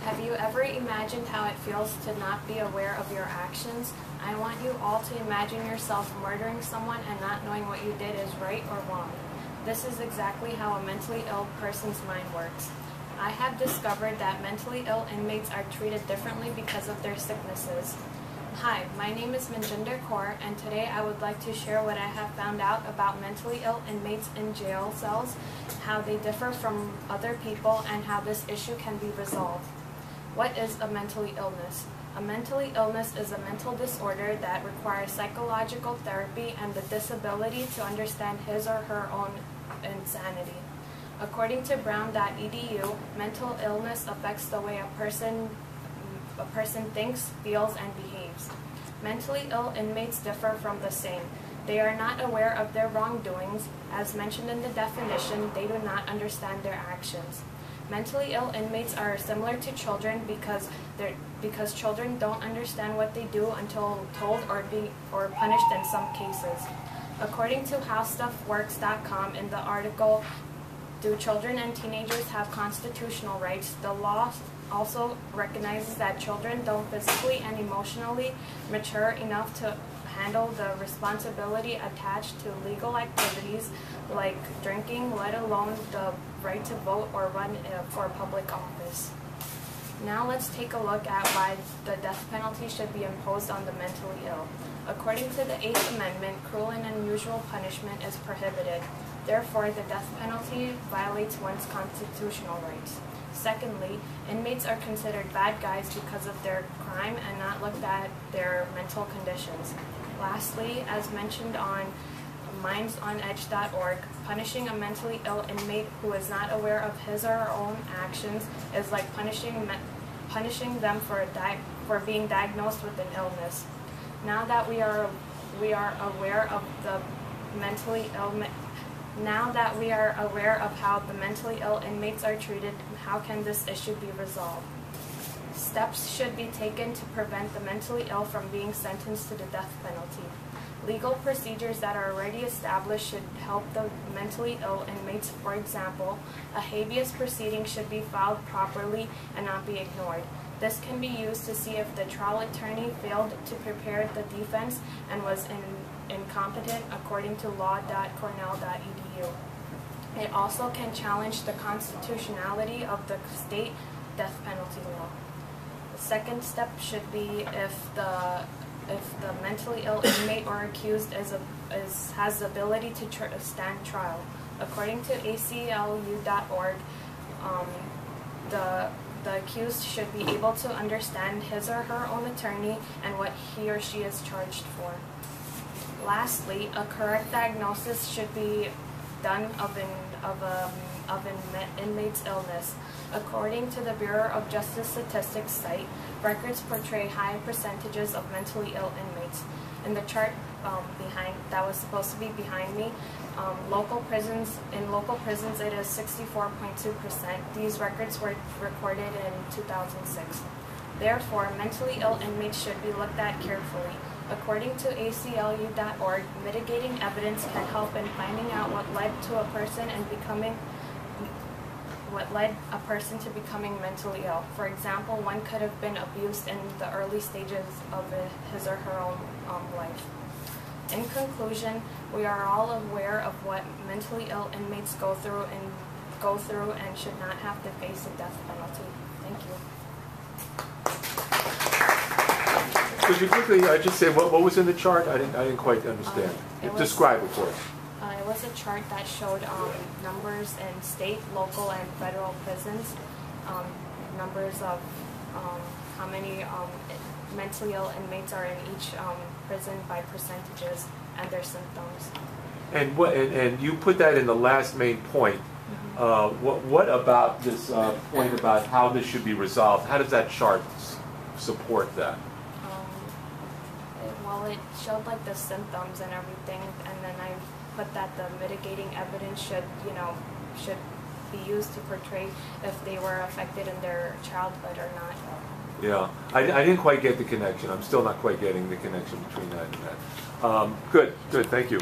Have you ever imagined how it feels to not be aware of your actions? I want you all to imagine yourself murdering someone and not knowing what you did is right or wrong. This is exactly how a mentally ill person's mind works. I have discovered that mentally ill inmates are treated differently because of their sicknesses. Hi, my name is Kaur, and today I would like to share what I have found out about mentally ill inmates in jail cells, how they differ from other people, and how this issue can be resolved. What is a mentally illness? A mentally illness is a mental disorder that requires psychological therapy and the disability to understand his or her own insanity. According to Brown.edu, mental illness affects the way a person thinks, feels, and behaves. Mentally ill inmates differ from the same. They are not aware of their wrongdoings. As mentioned in the definition, they do not understand their actions. Mentally ill inmates are similar to children because children don't understand what they do until told or punished in some cases. According to HowStuffWorks.com in the article, "Do Children and Teenagers Have Constitutional Rights?" the law also recognizes that children don't physically and emotionally mature enough to handle the responsibility attached to legal activities like drinking, let alone the right to vote or run for public office. Now let's take a look at why the death penalty should be imposed on the mentally ill. According to the 8th Amendment, cruel and unusual punishment is prohibited. Therefore, the death penalty violates one's constitutional rights. Secondly, inmates are considered bad guys because of their crime and not looked at their mental conditions. Lastly, as mentioned on mindsonedge.org, punishing a mentally ill inmate who is not aware of his or her own actions is like punishing them for being diagnosed with an illness. Now that we are aware of the mentally ill. Now that we are aware of how the mentally ill inmates are treated, how can this issue be resolved? Steps should be taken to prevent the mentally ill from being sentenced to the death penalty. Legal procedures that are already established should help the mentally ill inmates. For example, a habeas proceeding should be filed properly and not be ignored. This can be used to see if the trial attorney failed to prepare the defense and was incompetent according to law.cornell.edu. It also can challenge the constitutionality of the state death penalty law. The second step should be if the mentally ill inmate or accused has the ability to stand trial. According to ACLU.org, the accused should be able to understand his or her own attorney and what he or she is charged for. Lastly, a correct diagnosis should be done of an inmate's illness. According to the Bureau of Justice Statistics site, records portray high percentages of mentally ill inmates. In the chart that was supposed to be behind me, in local prisons it is 64.2%. These records were recorded in 2006. Therefore, mentally ill inmates should be looked at carefully. According to ACLU.org, mitigating evidence can help in finding out what led a person to becoming mentally ill. For example, one could have been abused in the early stages of his or her own life. In conclusion, we are all aware of what mentally ill inmates go through and should not have to face a death penalty. Thank you. Could you quickly just say what was in the chart? I didn't quite understand. Describe it for us. It was a chart that showed numbers in state, local, and federal prisons, numbers of how many mentally ill inmates are in each prison by percentages and their symptoms. And you put that in the last main point. What about this point about how this should be resolved? How does that chart support that? Well, it showed like the symptoms and everything, and then I put that the mitigating evidence should be used to portray if they were affected in their childhood or not. Yeah, I didn't quite get the connection. I'm still not quite getting the connection between that and that. Good, thank you.